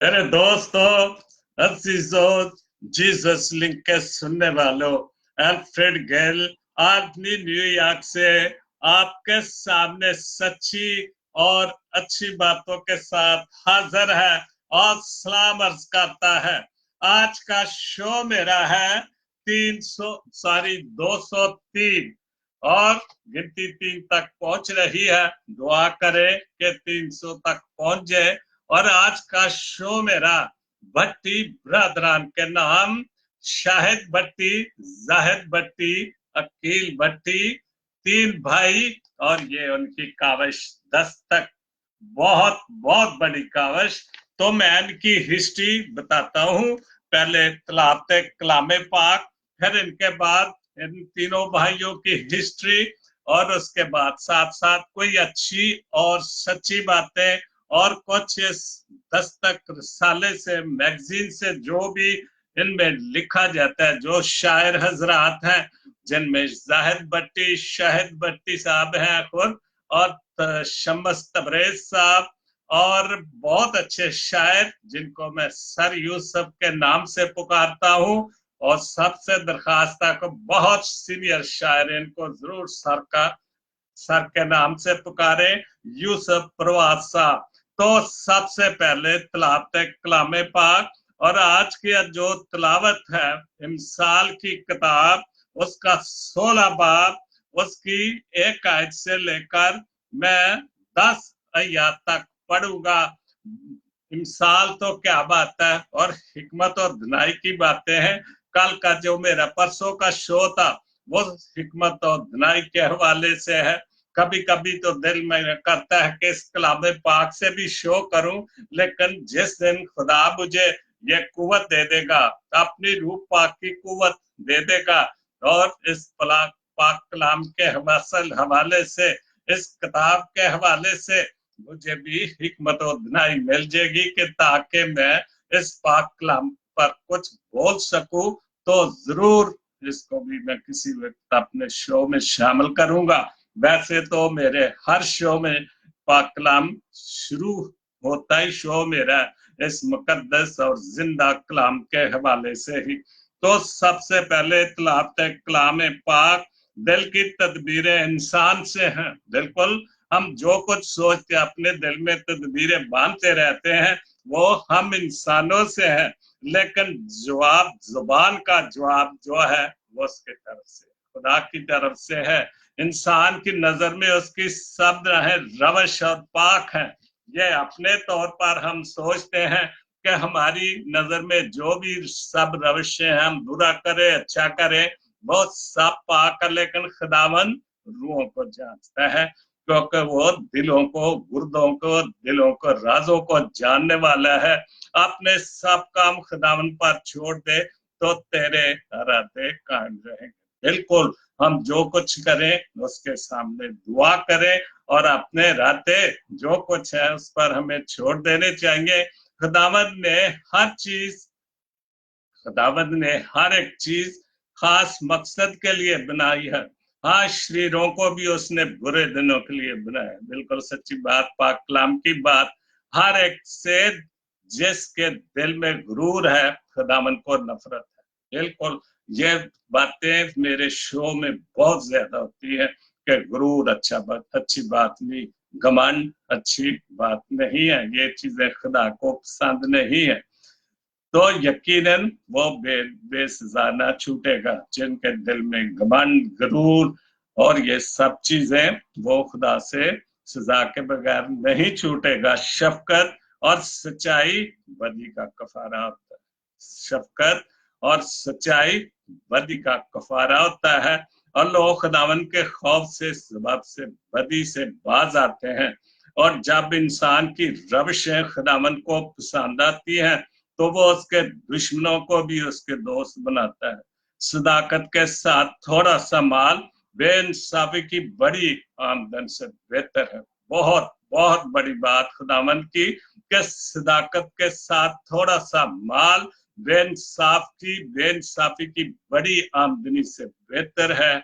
मेरे दोस्तों, अजीजों, Jesus link के सुनने वालों, अल्फ्रेड गेल अपनी न्यूयॉर्क से आपके सामने सच्ची और अच्छी बातों के साथ हाजिर है और सलाम अर्ज करता है। आज का शो मेरा है 203 और गिनती 3 तक पहुंच रही है। दुआ करें कि 300 तक पहुंच जाए। और आज का शो मेरा भट्टी ब्रदरान के नाम शाहिद भट्टी, जाहिद भट्टी, अकील भट्टी, 3 भाई और ये उनकी काविश 10 तक, बहुत बहुत बड़ी काविश। तो मैं इनकी हिस्ट्री बताता हूँ। पहले तलाते कलामे पाक, फिर इनके बाद इन तीनों भाइयों की हिस्ट्री, और उसके बाद साथ साथ कोई अच्छी और सच्ची बातें और कुछ इस 10 तक रिसाले से, मैगजीन से जो भी इनमें लिखा जाता है, जो शायर हजरात हैं, जिनमें जाहिद भट्टी, शाहिद भट्टी साहब हैं खुद, और शम्स तबरेज साहब, और बहुत अच्छे शायर जिनको मैं सर यूसुफ के नाम से पुकारता हूँ। और सबसे दरखास्त है को बहुत सीनियर शायर, इनको जरूर सर के नाम से पुकारे, यूसुफ प्रवास साहब। तो सबसे पहले तलावत कलामे पाक, और आज की जो तलावत है इमसाल की किताब, उसका 16 बाब, उसकी 1 आयत से लेकर मैं 10 आयत तक पढ़ूंगा। इमसाल तो क्या बात है, और हिकमत और धनाई की बातें हैं। कल का जो मेरा परसों का शो था वो हिकमत और धनाई के हवाले से है। कभी कभी तो दिल में करता है कि इस कलामे पाक से भी शो करूं, लेकिन जिस दिन खुदा मुझे ये कुव्वत दे देगा, अपनी रूह पाक की कुव्वत दे देगा, और इस पाक कलाम के हवाले से, इस किताब के हवाले से मुझे भी हिकमत और धनाई मिल जाएगी कि ताकि मैं इस पाक कलाम पर कुछ बोल सकूं, तो जरूर इसको भी मैं किसी वक्त अपने शो में शामिल करूंगा। वैसे तो मेरे हर शो में पाक कलाम शुरू होता ही शो मेरा इस मुकद्दस और जिंदा कलाम के हवाले से ही। तो सबसे पहले तलावत कलाम पाक, दिल की तदबीरें इंसान से हैं। बिल्कुल, हम जो कुछ सोचते अपने दिल में तदबीरें बांधते रहते हैं, वो हम इंसानों से है, लेकिन जवाब, जुबान का जवाब जो है वो उसकी तरफ से, खुदा की तरफ से है। इंसान की नजर में उसकी शब्द है, रवश और पाक है। ये अपने तौर पर हम सोचते हैं कि हमारी नजर में जो भी सब रवशें हैं, हम बुरा करें अच्छा करें, वो सब पाक है। लेकिन खुदावन रूहों को जांचता है, क्योंकि वो दिलों को, गुर्दों को, दिलों को, राजों को जानने वाला है। अपने सब काम खुदावन पर छोड़ दे तो तेरे इरादे कायम रहेंगे। बिल्कुल, हम जो कुछ करें उसके सामने दुआ करें, और अपने इरादे जो कुछ है उस पर हमें छोड़ देने चाहिए। खुदावंद ने हर चीज, खुदावंद ने हर एक चीज खास मकसद के लिए बनाई है। हाँ, शरीरों को भी उसने बुरे दिनों के लिए बनाया। बिल्कुल सच्ची बात, पाक कलाम की बात। हर एक से जिसके दिल में गुरूर है, खुदावंद को नफरत है। बिल्कुल, ये बातें मेरे शो में बहुत ज्यादा होती है कि गुरूर अच्छी बात नहीं, घमंड अच्छी बात नहीं है, ये चीजें खुदा को पसंद नहीं है। तो यकीनन वो बेसजा ना छूटेगा। जिनके दिल में घमंड, गरूर और ये सब चीजें, वो खुदा से सजा के बगैर नहीं छूटेगा। शफकत और सच्चाई बदी का कफारा होता है। शफकत और सच्चाई बदी का कफारा होता है, और लोग खुदावन के खौफ से, सबब से, बदी से बाज आते हैं। और जब इंसान की रविशें खुदावन को पसंद आती हैं, तो वो उसके दुश्मनों को भी उसके दोस्त बनाता है। सदाकत के साथ थोड़ा सा माल बेइंसाफी की बड़ी आमदन से बेहतर है। बहुत बहुत बड़ी बात खुदावन की, कि सदाकत के साथ थोड़ा सा माल बेइंसाफी की बड़ी आमदनी से बेहतर है।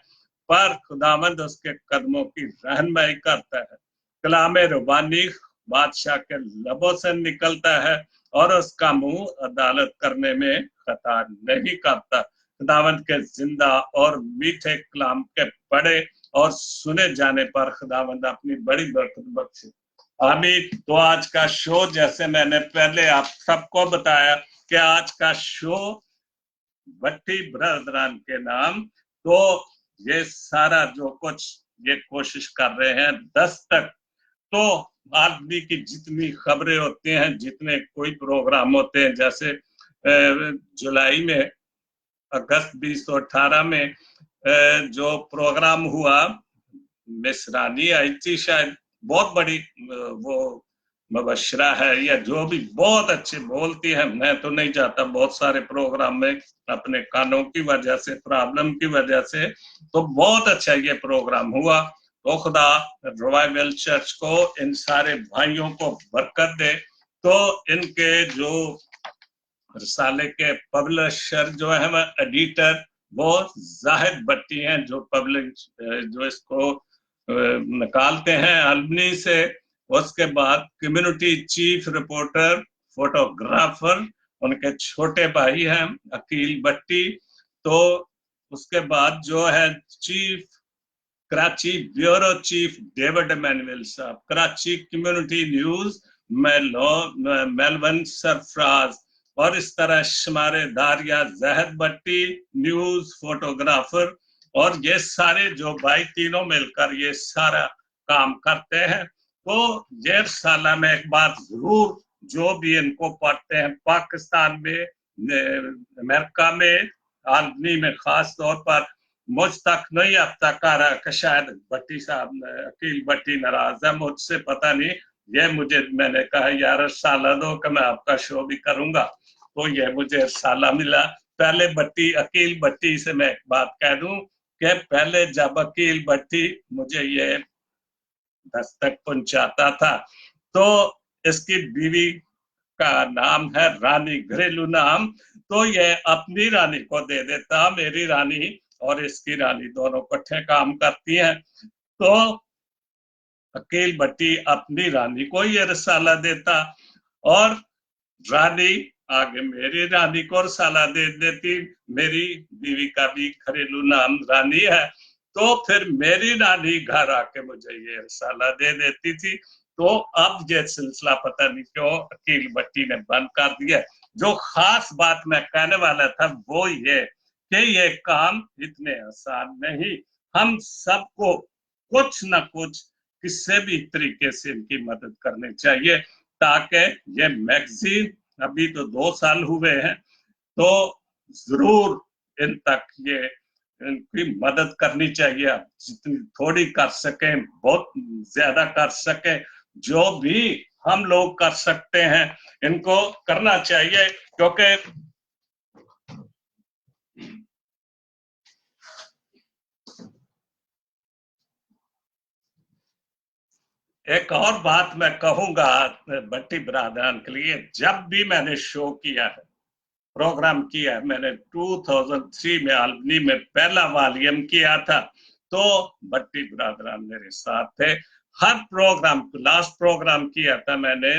पर खुदावंद उसके कदमों की रहनुमाई करता है। कलाम रुबानी बादशाह के लबों से निकलता है, और उसका मुंह अदालत करने में खता नहीं करता। खुदावंद के जिंदा और मीठे कलाम के पढ़े और सुने जाने पर खुदावंद अपनी बड़ी बरकत बख्शे। आमीन। तो आज का शो, जैसे मैंने पहले आप सबको बताया कि आज का शो भट्टी ब्रदरान के नाम, तो ये सारा जो कुछ ये कोशिश कर रहे हैं 10 तक, तो आदमी की जितनी खबरें होती हैं, जितने कोई प्रोग्राम होते हैं, जैसे जुलाई में अगस्त 2018 में जो प्रोग्राम हुआ, मिस रानी आई थी, शायद बहुत बड़ी वो मुबशरा है या जो भी, बहुत अच्छे बोलती है। मैं तो नहीं जाता बहुत सारे प्रोग्राम में अपने कानों की वजह से, प्रॉब्लम की वजह से, तो बहुत अच्छा ये प्रोग्राम हुआ। तो खुदा रिवाइवल चर्च को, इन सारे भाइयों को बरकत दे। तो इनके जो रिसाले के पब्लिशर जो है, एडिटर, वो जाहिद भट्टी हैं, जो पब्लिश जो इसको निकालते हैं अल्बनी से। उसके बाद कम्युनिटी चीफ रिपोर्टर, फोटोग्राफर उनके छोटे भाई हैं अकील भट्टी। तो उसके बाद जो है chief Karachi bureau chief David Manuel साहब, Karachi community news Melbourne Sarfaraz, और इस तरह शुमारे दारिया जहद भट्टी न्यूज फोटोग्राफर। और ये सारे जो भाई तीनों मिलकर ये सारा काम करते हैं। तो ये साला में एक बात जरूर, जो भी इनको पढ़ते हैं पाकिस्तान में, अमेरिका में, आलमी में खास तौर पर, मुझ तक नहीं अब तक आ रहा कि शायद भट्टी साहब, अकील भट्टी नाराज है मुझसे, पता नहीं। ये मुझे, मैंने कहा यार साला दो कि मैं आपका शो भी करूंगा, तो ये मुझे साला मिला। पहले भट्टी, अकील भट्टी से मैं एक बात कह दूं कि पहले जब अकील भट्टी मुझे ये दस्तक पहुंचाता था, तो इसकी बीवी का नाम है रानी, घरेलू नाम, तो ये अपनी रानी को दे देता, मेरी रानी और इसकी रानी दोनों इकट्ठे काम करती हैं। तो अकील भट्टी अपनी रानी को ये रिसाला देता, और रानी आगे मेरी रानी को रिसाला दे देती। मेरी बीवी का भी घरेलू नाम रानी है, तो फिर मेरी रानी घर आके मुझे ये रिसाला दे देती थी। तो अब ये सिलसिला पता नहीं क्यों अकील भट्टी ने बंद कर दिया। जो खास बात मैं कहने वाला था वो ये कि ये काम इतने आसान नहीं, हम सबको कुछ न कुछ किसी भी तरीके से इनकी मदद करनी चाहिए, ताकि ये मैगजीन, अभी तो 2 साल हुए हैं, तो जरूर इन तक ये इनकी मदद करनी चाहिए। जितनी थोड़ी कर सके, बहुत ज्यादा कर सके, जो भी हम लोग कर सकते हैं इनको करना चाहिए। क्योंकि एक और बात मैं कहूंगा भट्टी ब्रादरान के लिए, जब भी मैंने शो किया है, प्रोग्राम किया है, मैंने 2003 में आल्बनी में पहला वॉल्यूम किया था, तो भट्टी ब्रादरान मेरे साथ थे हर प्रोग्राम। लास्ट प्रोग्राम किया था मैंने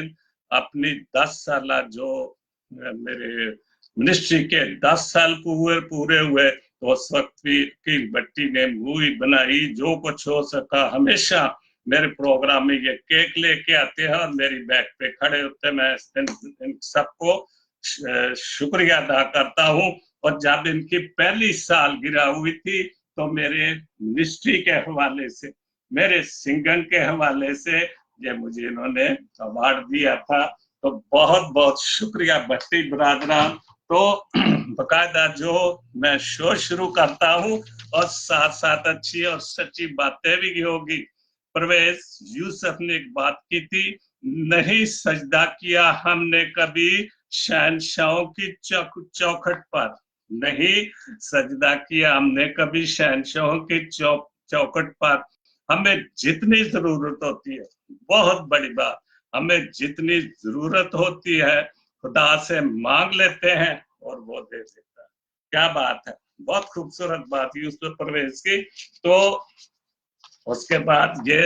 अपनी 10 साल, जो मेरे मिनिस्ट्री के 10 साल पूरे हुए, तो उस वक्त भी अकील भट्टी ने मूवी बनाई। जो कुछ हो सका, हमेशा मेरे प्रोग्राम में ये केक लेके आते हैं और मेरी बैक पे खड़े होते हैं। मैं इन सबको शुक्रिया अदा करता हूँ। और जब इनकी पहली सालगिरह हुई थी, तो मेरे मिनिस्ट्री के हवाले से, मेरे सिंगन के हवाले से ये मुझे इन्होंने अवार्ड दिया था। तो बहुत बहुत शुक्रिया भट्टी ब्रादरान। तो बकायदा जो मैं शो शुरू करता हूँ और साथ साथ अच्छी और सच्ची बातें भी होगी। परवेज यूसुफ ने एक बात की थी, नहीं सजदा किया हमने कभी शहनशाहों की चौखट पर, नहीं सजदा किया हमने कभी शहनशाहों की चौखट पर। हमें जितनी जरूरत होती है, बहुत बड़ी बात, हमें जितनी जरूरत होती है खुदा से मांग लेते हैं और वो दे देता है। क्या बात है, बहुत खूबसूरत बात यूसुफ परवेज की। तो उसके बाद ये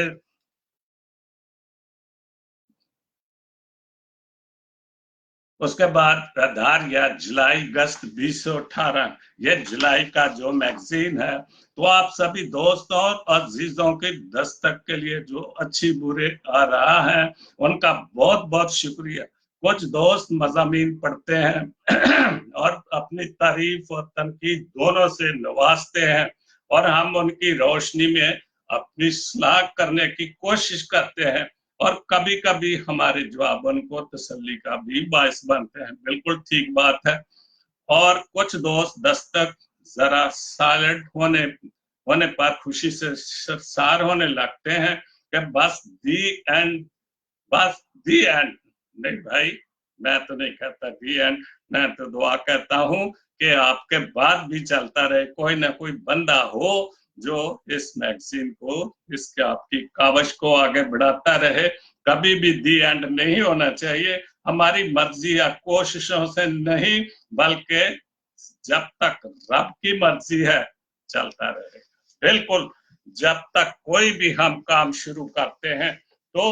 उसके बाद आधार या जुलाई अगस्त 2018, ये जुलाई का जो मैगजीन है। तो आप सभी दोस्तों और अजीजों की दस्तक के लिए जो अच्छी बुरे आ रहा है, उनका बहुत बहुत शुक्रिया। कुछ दोस्त मज़ामीन पढ़ते हैं और अपनी तारीफ और तनकीद दोनों से नवाजते हैं, और हम उनकी रोशनी में अपनी सलाह करने की कोशिश करते हैं, और कभी कभी हमारे जवाब उनको तसल्ली का भी बायस बनते हैं। बिल्कुल ठीक बात है। और कुछ दोस्त दस्तक जरा साइलेंट होने पर खुशी से सरसार होने लगते हैं कि बस दी एंड, बस दी एंड। नहीं भाई, मैं तो नहीं कहता दी एंड, मैं तो दुआ कहता हूं कि आपके बाद भी चलता रहे, कोई ना कोई बंदा हो जो इस मैगजीन को, इसके आपकी कावश को आगे बढ़ाता रहे। कभी भी दी एंड नहीं होना चाहिए, हमारी मर्जी या कोशिशों से नहीं, बल्कि जब तक रब की मर्जी है चलता रहे। बिल्कुल, जब तक कोई भी हम काम शुरू करते हैं तो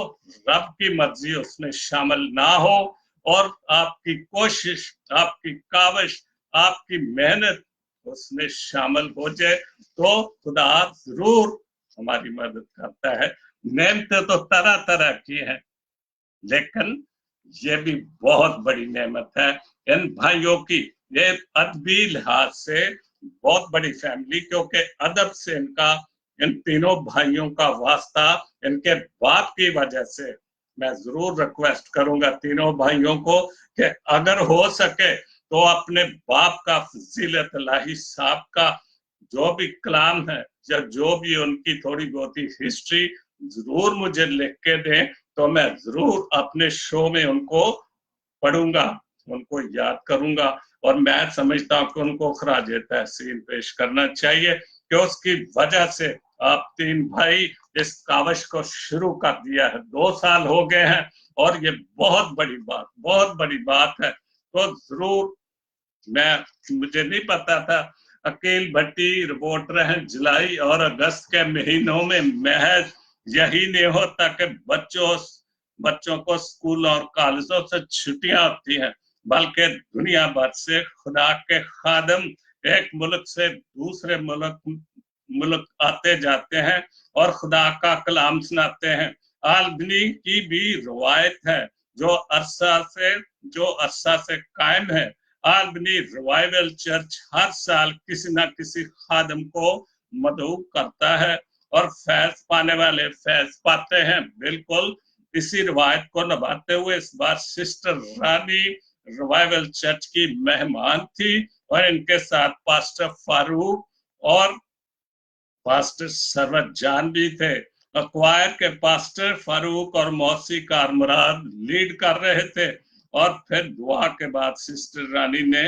रब की मर्जी उसमें शामिल ना हो, और आपकी कोशिश, आपकी काविश, आपकी मेहनत उसमें शामिल हो जाए तो खुदा जरूर हमारी मदद करता है। नेमतें तो तरह तरह की हैं, लेकिन ये भी बहुत बड़ी नेमत है इन भाइयों की। ये अदबी लिहाज से बहुत बड़ी फैमिली, क्योंकि अदब से इनका, इन तीनों भाइयों का वास्ता इनके बाप की वजह से। मैं जरूर रिक्वेस्ट करूंगा तीनों भाइयों को कि अगर हो सके तो अपने बाप का, फजीलत इलाही साहब का जो भी कलाम है या जो भी उनकी थोड़ी बहुत ही हिस्ट्री जरूर मुझे लिख के दें, तो मैं जरूर अपने शो में उनको पढ़ूंगा, उनको याद करूंगा। और मैं समझता हूं कि उनको खराज तहसीन पेश करना चाहिए कि उसकी वजह से आप तीन भाई इस कावश को शुरू कर दिया है। 2 साल हो गए हैं, और ये बहुत बड़ी बात है। तो जरूर, मुझे नहीं पता था, अकील भट्टी रिपोर्टर हैं, जुलाई और अगस्त के महीनों में महज यही नहीं होता कि बच्चों को स्कूल और कॉलेजों से छुट्टियां होती हैं, बल्कि दुनिया भर से खुदा के खादम एक मुल्क से दूसरे मुल्क आते जाते हैं और खुदा का कलाम सुनाते हैं। आलबनी की भी रवायत है जो अरसा से कायम है। आलबनी रिवाइवल चर्च हर साल किसी न किसी खादम को मदऊ करता है, और फैज पाने वाले फैज पाते हैं। बिल्कुल इसी रिवायत को निभाते हुए इस बार सिस्टर रानी रिवाइवल चर्च की मेहमान थी, और इनके साथ पास्टर फारूक और पास्टर सरवत जान भी थे। अक्वायर के पास्टर फारूक और मौसी कारमुराद लीड कर रहे थे, और फिर दुआ के बाद सिस्टर रानी ने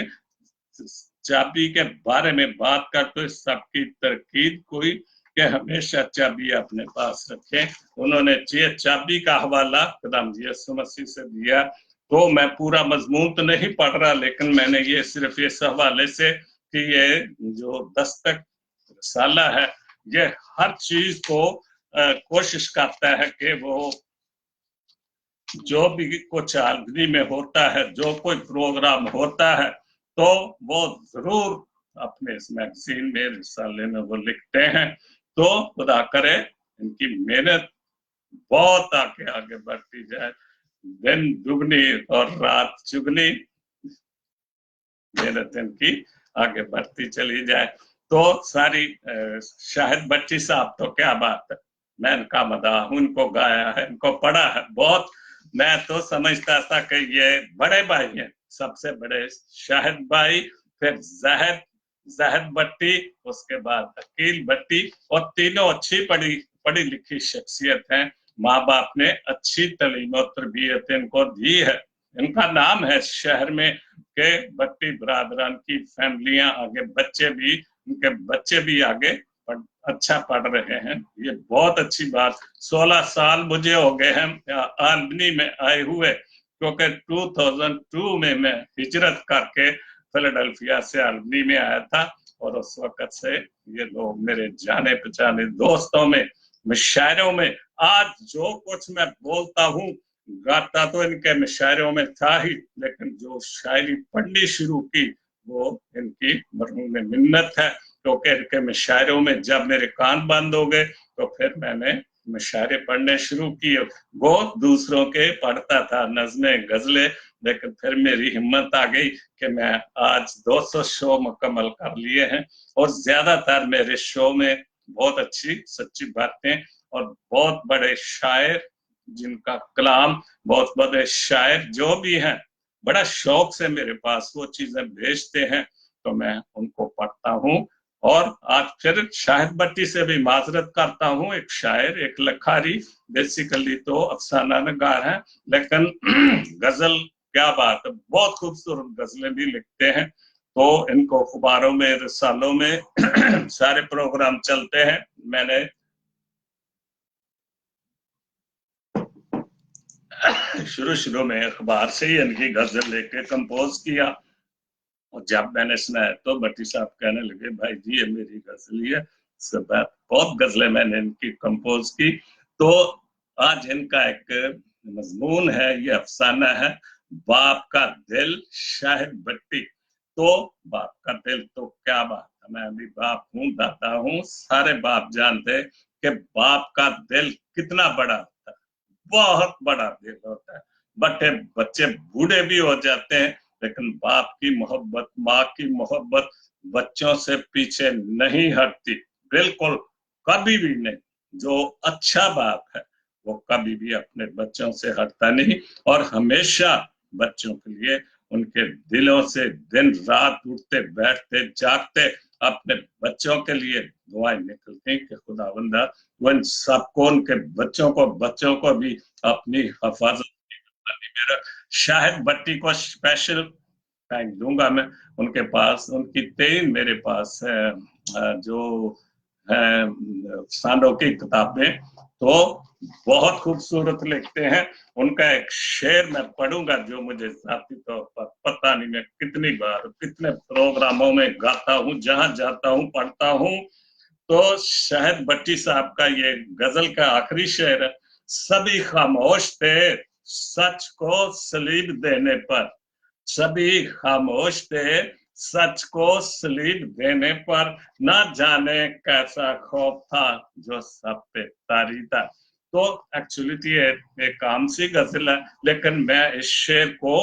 चाबी के बारे में बात करते सबकी तरकीद हुई कि हमेशा चाबी अपने पास रखें। उन्होंने चाबी का हवाला खुदाम यीशु मसीह से दिया। तो मैं पूरा मजमून तो नहीं पढ़ रहा, लेकिन मैंने ये सिर्फ इस हवाले से कि ये जो दस्तक रसाला है, ये हर चीज को कोशिश करता है कि वो जो भी कुछ आलबनी में होता है, जो कोई प्रोग्राम होता है, तो वो जरूर अपने इस मैगजीन में, रिसाले में वो लिखते हैं। तो खुदा करे इनकी मेहनत बहुत आगे बढ़ती जाए, दिन दुगनी और रात चुगनी मेहनत इनकी आगे बढ़ती चली जाए। तो सारी शाहिद बच्ची साहब, तो क्या बात है, मैं इनका मदाह, उनको गाया है, इनको पढ़ा है बहुत। मैं तो समझता था कि ये बड़े भाई हैं, सबसे बड़े शाहिद भाई, फिर जहद भट्टी, उसके बाद अकील भट्टी, और तीनों अच्छी पढ़ी लिखी शख्सियत हैं। माँ बाप ने अच्छी तालीम और तरबियत इनको दी है। इनका नाम है शहर में के भट्टी बरादरान की फैमिलियां आगे, उनके बच्चे भी आगे अच्छा पढ़ रहे हैं। ये बहुत अच्छी बात। 16 साल मुझे हो गए हैं आलबनी में आए हुए, क्योंकि 2002 में मैं हिजरत करके फिलाडेल्फिया से आलबनी में आया था, और उस वक्त से ये लोग मेरे जाने पहचाने दोस्तों में, मुशायरों में। आज जो कुछ मैं बोलता हूँ गाता तो इनके मुशायरों में था ही, लेकिन जो शायरी पढ़नी शुरू की वो इनकी मरहूम मिन्नत है, क्योंकि इनके मुशायरों में जब मेरे कान बंद हो गए तो फिर मैंने मुशायरे पढ़ने शुरू किए। वो दूसरों के पढ़ता था नज़में गजलें, लेकिन फिर मेरी हिम्मत आ गई कि मैं आज 200 शो मुकम्मल कर लिए हैं, और ज्यादातर मेरे शो में बहुत अच्छी सच्ची बातें और बहुत बड़े शायर जिनका कलाम, बहुत बड़े शायर जो भी हैं, बड़ा शौक से मेरे पास वो चीजें भेजते हैं, तो मैं उनको पढ़ता हूँ। और आज फिर शाहिद भट्टी से भी माजरत करता हूँ, एक शायर, एक लखारी, बेसिकली तो अफसाना नगार है, लेकिन गजल क्या बात है, बहुत खूबसूरत गजलें भी लिखते हैं। तो इनको अखबारों में, रसालों में सारे प्रोग्राम चलते हैं। मैंने शुरू में अखबार से ही इनकी गजल लेके कंपोज किया, और जब मैंने सुनाया तो भट्टी साहब कहने लगे, भाई जी ये मेरी गजल ही है। सब बहुत गजलें मैंने इनकी कंपोज की। तो आज इनका एक मजमून है, ये अफसाना है, बाप का दिल, शाहिद भट्टी। तो बाप का दिल तो क्या बात है, मैं भी बाप हूँ, दाता हूँ, सारे बाप जानते कि बाप का दिल कितना बड़ा होता है, बहुत बड़ा दिल होता है। बट बच्चे बूढ़े भी हो जाते हैं, लेकिन बाप की मोहब्बत, माँ की मोहब्बत बच्चों से पीछे नहीं हटती, बिल्कुल कभी भी नहीं। जो अच्छा बाप है वो कभी भी अपने बच्चों से हटता नहीं, और हमेशा बच्चों के लिए उनके दिलों से दिन रात उठते बैठते जागते अपने बच्चों के लिए दुआएं निकलती कि खुदावंदा वो इन सबको, उनके बच्चों को भी अपनी हिफाजत में रख। शाहिद भट्टी को स्पेशल थैंक दूंगा मैं। उनके पास उनकी 3 मेरे पास है जो है सांडों की किताबें, तो बहुत खूबसूरत लिखते हैं। उनका एक शेर मैं पढ़ूंगा जो मुझे जाती तौर पर पता नहीं मैं कितनी बार कितने प्रोग्रामों में गाता हूँ, जहां जाता हूँ पढ़ता हूँ। तो शाहिद भट्टी साहब का ये गजल का आखिरी शेर है, सभी खामोश थे सच को सलीब देने पर, सभी खामोश थे सच को सलीब देने पर, ना जाने कैसा खौफ था जो सब पे तारी था। तो एक्चुअली ये एक आम सी गजल है, लेकिन मैं इस शेर को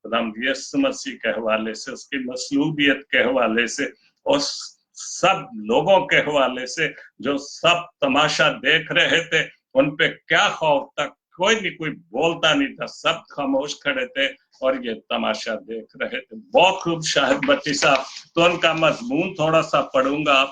यीशु मसीह के हवाले से, उसकी मसलूबियत के हवाले से, और सब लोगों के हवाले से जो सब तमाशा देख रहे थे, उन पे क्या खौफ था, कोई नहीं, कोई बोलता नहीं था, सब खामोश खड़े थे और ये तमाशा देख रहे थे। बहुत खूब शाहिद भट्टी साहब। तो उनका मजमून थोड़ा सा पढ़ूंगा,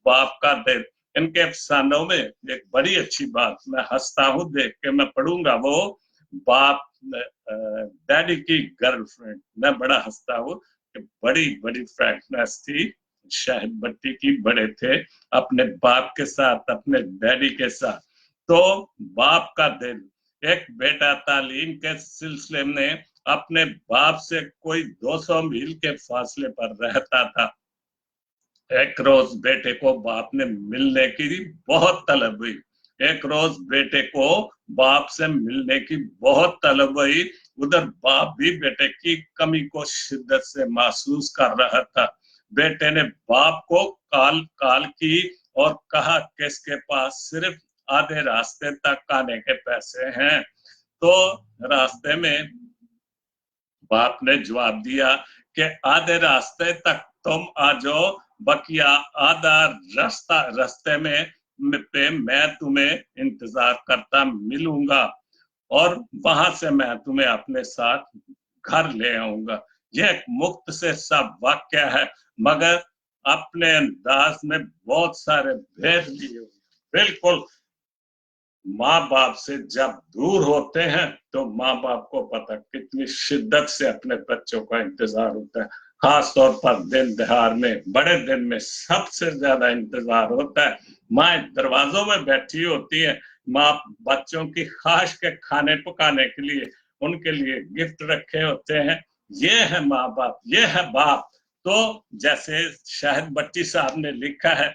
बाप का दिल। इनके अफसानों में एक बड़ी अच्छी बात, मैं हंसता हूँ देख के, मैं पढ़ूंगा वो, बाप डैडी की गर्लफ्रेंड, मैं बड़ा हंसता हूँ कि बड़ी बड़ी फ्रैंकनेस थी शाहिद भट्टी की, बड़े थे अपने बाप के साथ, अपने डैडी के साथ। तो बाप का दिल, एक बेटा तालीम के सिलसिले में अपने बाप से कोई 200 मील के फासले पर रहता था। एक रोज बेटे को बाप ने मिलने की बहुत तलब हुई, एक रोज बेटे को बाप से मिलने की बहुत तलब हुई। उधर बाप भी बेटे की कमी को शिद्दत से महसूस कर रहा था। बेटे ने बाप को काल काल की और कहा कि इसके पास सिर्फ आधे रास्ते तक आने के पैसे हैं। तो रास्ते में बाप ने जवाब दिया कि आधे रास्ते तक तुम आ जाओ, बकिया आधा रास्ते में पे मैं तुम्हें इंतजार करता मिलूंगा, और वहां से मैं तुम्हें अपने साथ घर ले आऊंगा। यह एक मुक्त से सब वाक्य है, मगर अपने अंदाज में बहुत सारे भेद लिए हुए। बिल्कुल माँ बाप से जब दूर होते हैं तो माँ बाप को पता कितनी शिद्दत से अपने बच्चों का इंतजार होता है। खास तौर पर दिन त्योहार में, बड़े दिन में सबसे ज्यादा इंतजार होता है। माँ दरवाजों में बैठी होती है, माँ बच्चों की ख्वाहिश के खाने पकाने के लिए उनके लिए गिफ्ट रखे होते हैं। ये है माँ बाप, ये है बाप। तो जैसे शाहिद भट्टी साहब ने लिखा है,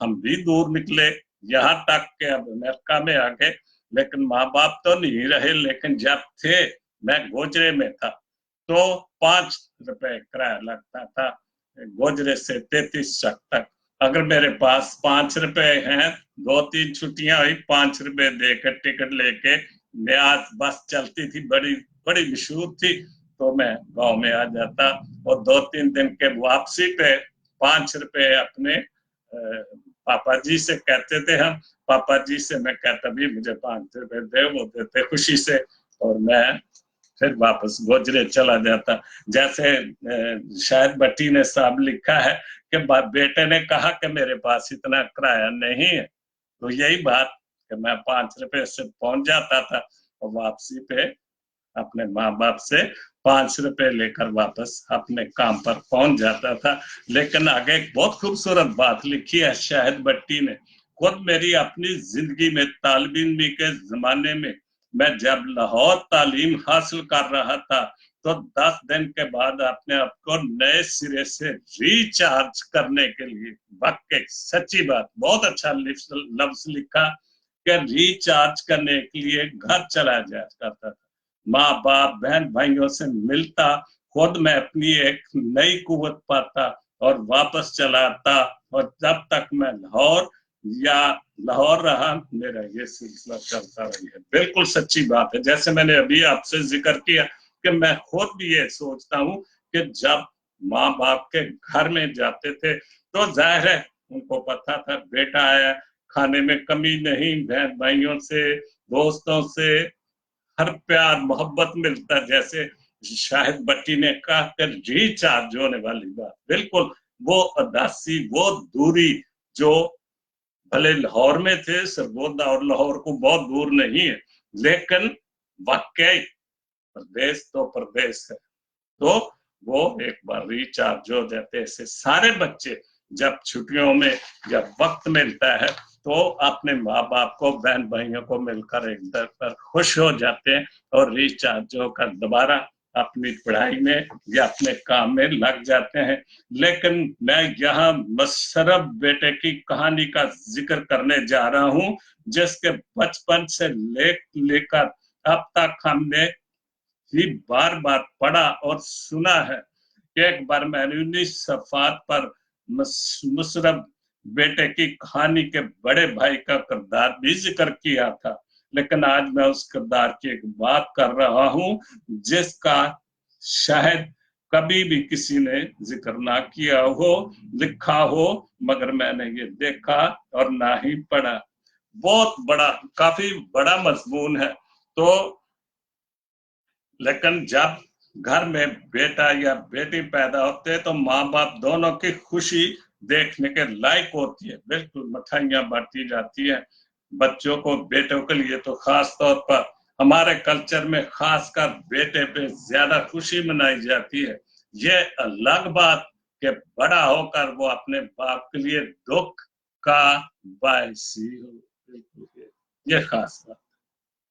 हम भी दूर निकले, यहाँ तक के अब अमेरिका में आ गए, लेकिन माँ बाप तो नहीं रहे। लेकिन जब थे, मैं गोजरे में था, तो 5 रुपए किराया लगता था गोजरे से 33 तक। अगर मेरे पास 5 रुपए हैं, 2-3 छुट्टियां हुई, 5 रुपए देकर टिकट लेके न्यास बस चलती थी, बड़ी बड़ी मशहूर थी, तो मैं गांव में आ जाता। और 2-3 दिन के वापसी पे 5 रुपए अपने पापा जी से कहते थे हम। पापा जी से मैं कहता भी मुझे 5 रुपए दे, वो देते खुशी से, और मैं फिर वापस गोजरे चला जाता। जैसे शायद भट्टी ने साहब लिखा है कि बेटे ने कहा कि मेरे पास इतना किराया नहीं है, तो यही बात कि मैं 5 रुपए से पहुंच जाता था और वापसी पे अपने माँ बाप से 5 रुपए लेकर वापस अपने काम पर पहुंच जाता था। लेकिन आगे एक बहुत खूबसूरत बात लिखी है शाहिद भट्टी ने। खुद मेरी अपनी जिंदगी में तालिब इल्मी के जमाने में मैं जब लाहौर तालीम हासिल कर रहा था, तो 10 दिन के बाद अपने आप को नए सिरे से रिचार्ज करने के लिए, वाकई सच्ची बात, बहुत अच्छा लफ्ज लिखा कि रिचार्ज करने के लिए घर चला जाया करता था, माँ बाप बहन भाइयों से मिलता, खुद मैं अपनी एक नई कुव्वत पाता और वापस चला आता। और जब तक मैं लाहौर रहा, मेरा ये सिलसिला चलता रही है। बिल्कुल सच्ची बात है। जैसे मैंने अभी आपसे जिक्र किया कि मैं खुद भी ये सोचता हूँ कि जब माँ बाप के घर में जाते थे तो जाहिर है उनको पता था बेटा आया, खाने में कमी नहीं, बहन भाइयों से दोस्तों से हर प्यार मोहब्बत मिलता। जैसे शाहिद भट्टी ने कहा कर रिचार्ज होने वाली बात, बिल्कुल वो अदासी, वो दूरी जो भले लाहौर में थे, सरगोदा और लाहौर को बहुत दूर नहीं है, लेकिन वाकई प्रदेश तो प्रदेश है। तो वो एक बार रिचार्ज हो जाते। ऐसे सारे बच्चे जब छुट्टियों में जब वक्त मिलता है तो अपने माँ बाप को, बहन भाइयों को मिलकर एक दर पर खुश हो जाते हैं और रिचार्ज होकर दोबारा अपनी पढ़ाई में या अपने काम में लग जाते हैं। लेकिन मैं यहाँ मशरफ बेटे की कहानी का जिक्र करने जा रहा हूँ, जिसके बचपन से लेकर अब तक हमने ही बार बार पढ़ा और सुना है। एक बार मैंने 19 सफात पर मुशरफ बेटे की कहानी के बड़े भाई का किरदार भी जिक्र किया था, लेकिन आज मैं उस किरदार की एक बात कर रहा हूँ जिसका शायद कभी भी किसी ने जिक्र ना किया हो, लिखा हो, मगर मैंने ये देखा और ना ही पढ़ा। बहुत बड़ा, काफी बड़ा मजमून है। तो लेकिन जब घर में बेटा या बेटी पैदा होते हैं तो माँ बाप दोनों की खुशी देखने के लायक होती है। बिल्कुल मिठाइयाँ बांटी जाती है बच्चों को, बेटों के लिए तो खास तौर पर हमारे कल्चर में खासकर बेटे पे ज्यादा खुशी मनाई जाती है। ये अलग बात कि बड़ा होकर वो अपने बाप के लिए दुख का बायसी हो, ये खास बात।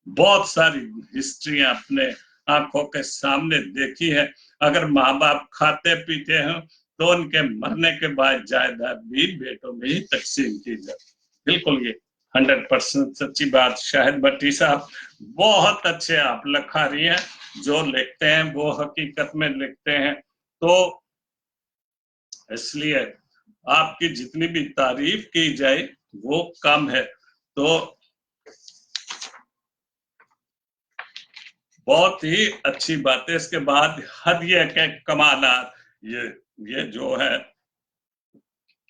बहुत सारी हिस्ट्रियां अपने आंखों के सामने देखी है। अगर माँ बाप खाते पीते हैं तो उनके मरने के बाद जायदाद भी बेटों में ही तकसीम की जाती। बिल्कुल ये 100% सच्ची बात। शाहिद भट्टी साहब बहुत अच्छे आप लिखारी हैं, जो लिखते हैं वो हकीकत में लिखते हैं। तो इसलिए आपकी जितनी भी तारीफ की जाए वो कम है। तो बहुत ही अच्छी बात है। इसके बाद हदिया के कमालात, ये जो है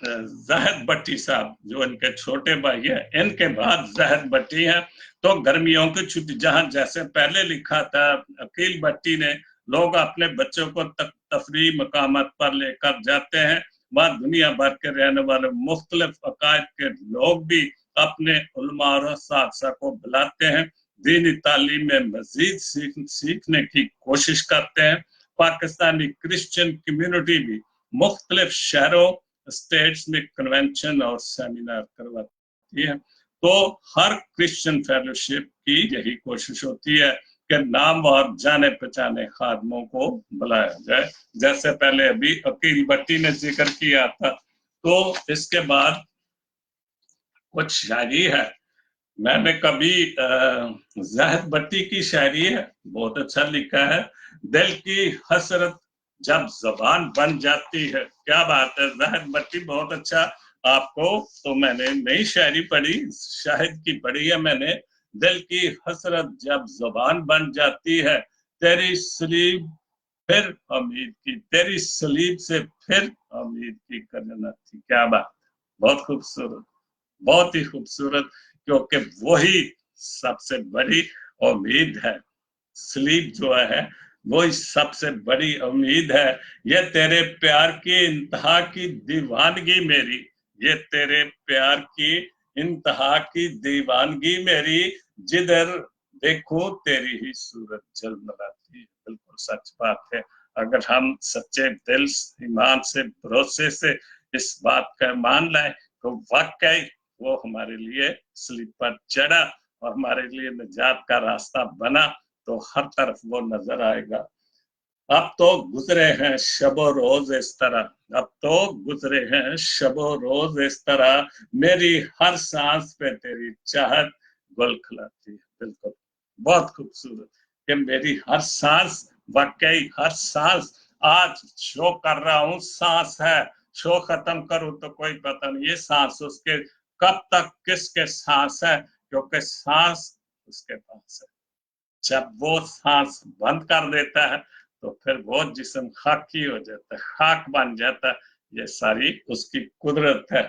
जाहिद भट्टी साहब, जो इनके छोटे भाई है, इनके बाद जाहिद भट्टी है। तो गर्मियों की छुट्टी, जहां जैसे पहले लिखा था अकील भट्टी ने, लोग अपने बच्चों को तफरी मकामात पर लेकर जाते हैं। वहां दुनिया भर के रहने वाले मुख्तलिफ अकायद के लोग भी अपने उलमा और साथसा को बुलाते हैं, दीनी तालीम में मजीद सीखने की कोशिश करते हैं। पाकिस्तानी क्रिश्चियन कम्युनिटी भी मुख्तलिफ शहरों स्टेट्स में कन्वेंशन और सेमिनार करवाती है। तो हर क्रिश्चियन फेलोशिप की यही कोशिश होती है कि नाम और जाने पहचाने खादमों को बुलाया जाए, जैसे पहले अभी अकील भट्टी ने जिक्र किया था। तो इसके बाद कुछ शायरी है मैंने कभी जाहिद भट्टी की शायरी है, बहुत अच्छा लिखा है, दिल की हसरत जब जबान बन जाती है। क्या बात है, जाहिद भट्टी बहुत अच्छा। आपको तो मैंने नई शायरी पढ़ी, शाहिद की पढ़ी है मैंने। दिल की हसरत जब जबान बन जाती है, तेरी सलीब फिर उम्मीद की, तेरी सलीब से फिर उम्मीद की करना थी। क्या बात, बहुत खूबसूरत, बहुत ही खूबसूरत, क्योंकि वही सबसे बड़ी उम्मीद है। स्लीप जो है वही सबसे बड़ी उम्मीद है। ये तेरे प्यार की इंतहा की दीवानगी मेरी, ये तेरे प्यार की इंतहा की दीवानगी मेरी, जिधर देखो तेरी ही सूरत झलमलाती है। बिल्कुल सच बात है। अगर हम सच्चे दिल, ईमान से, भरोसे से इस बात का मान लाए तो वाकई वो हमारे लिए स्लीप पर चढ़ा और हमारे लिए निजात का रास्ता बना, तो हर तरफ वो नजर आएगा। अब तो गुजरे हैं शबो रोज इस तरह, अब तो गुजरे हैं शबो रोज इस तरह, मेरी हर सांस पे तेरी चाहत गुल खिलाती है। बिल्कुल, बहुत खूबसूरत कि मेरी हर सांस, वाकई हर सांस, आज शो कर रहा हूँ, सांस है, शो खत्म करूं तो कोई पता नहीं ये सांस उसके कब तक किसके सांस है, क्योंकि सांस उसके पास है। जब वो सांस बंद कर देता है तो फिर वो जिस्म खाकी हो जाता है, खाक बन जाता है। ये सारी उसकी कुदरत है।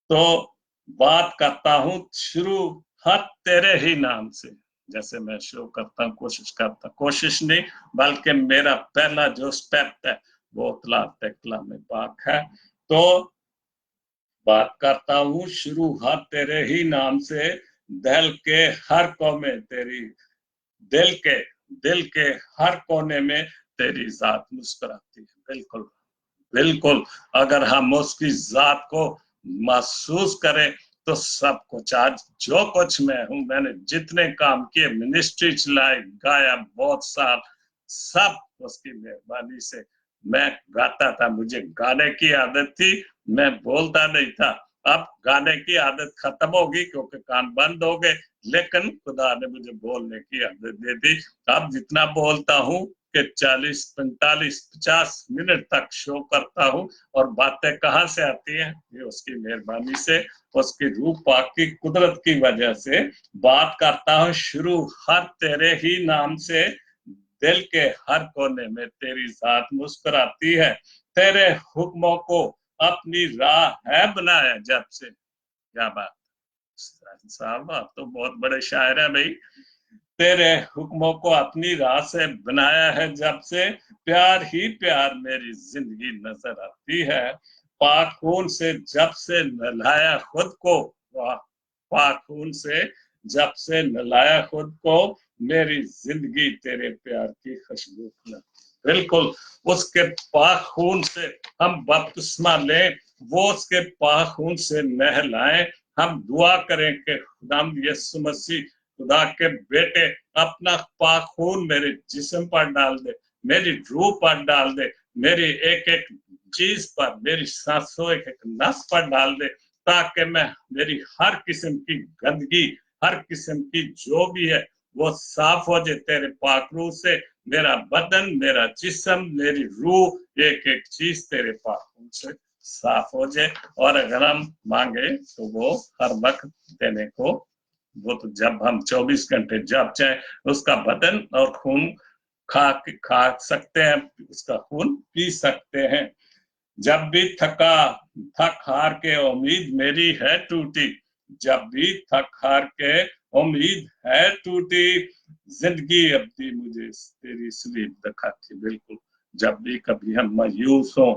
तो बात करता हूं शुरू हर तेरे ही नाम से, जैसे मैं शुरू करता हूँ, कोशिश करता, कोशिश नहीं बल्कि मेरा पहला जो स्टेप है वो कलाम पाक है। तो बात करता हूँ शुरू हर तेरे ही नाम से, दिल के हर कौमे तेरी, दिल के दिल के हर कोने में तेरी जात मुस्कुराती है। बिल्कुल, बिल्कुल, अगर हम उसकी जात को महसूस करें तो सब कुछ, आज जो कुछ मैं हूं, मैंने जितने काम किए, मिनिस्ट्री चलाई, गाया बहुत साल, सब उसकी मेहरबानी से। मैं गाता था, मुझे गाने की आदत थी, मैं बोलता नहीं था। अब गाने की आदत खत्म होगी क्योंकि कान बंद हो गए, लेकिन खुदा ने मुझे बोलने की आदत दे दी। अब जितना बोलता हूँ कि 40, 45, 50 मिनट तक शो करता हूँ, और बातें कहाँ से आती हैं, ये उसकी मेहरबानी से, उसकी रूह पाक की कुदरत की वजह से। बात करता हूँ शुरू हर तेरे ही नाम से, दिल के हर कोने में तेरी जात मुस्कुराती है, तेरे हुक्मों को अपनी राह है बनाया जब से। क्या बात साहब, आप तो बहुत बड़े शायर है भाई। तेरे हुक्मों को अपनी राह से बनाया है जब से, प्यार ही प्यार मेरी जिंदगी नजर आती है, पाक खून से जब से नहलाया खुद को, वाह, पाक खून से जब से नहलाया खुद को, मेरी जिंदगी तेरे प्यार की खुशबू खिलाती। बिल्कुल, उसके पाक खून से हम बपतिस्मा लें, वो उसके पाक खून से नहलाएं। हम दुआ करें कि खुदाम यीशु मसीह, खुदा के बेटे, अपना पाक खून मेरे जिस्म पर डाल दे, मेरी रूह पर डाल दे, मेरी एक एक चीज पर, मेरी सांसों एक एक नस पर डाल दे, ताकि मैं, मेरी हर किस्म की गंदगी, हर किस्म की जो भी है वो साफ हो जाए तेरे पाक रूह से। मेरा बदन, मेरा जिस्म, मेरी रूह, एक एक चीज तेरे पाक खून से साफ हो जाए। और अगर हम मांगे तो वो हर वक्त देने को, वो तो जब हम 24 घंटे जब चाहे उसका बदन और खून खा सकते हैं, उसका खून पी सकते हैं। जब भी थक हार के उम्मीद मेरी है टूटी, जब भी थक हार के उम्मीद है टूटी, जिंदगी अब दी मुझे तेरी स्लीप दिखाती। बिल्कुल, जब भी कभी हम मायूस हो,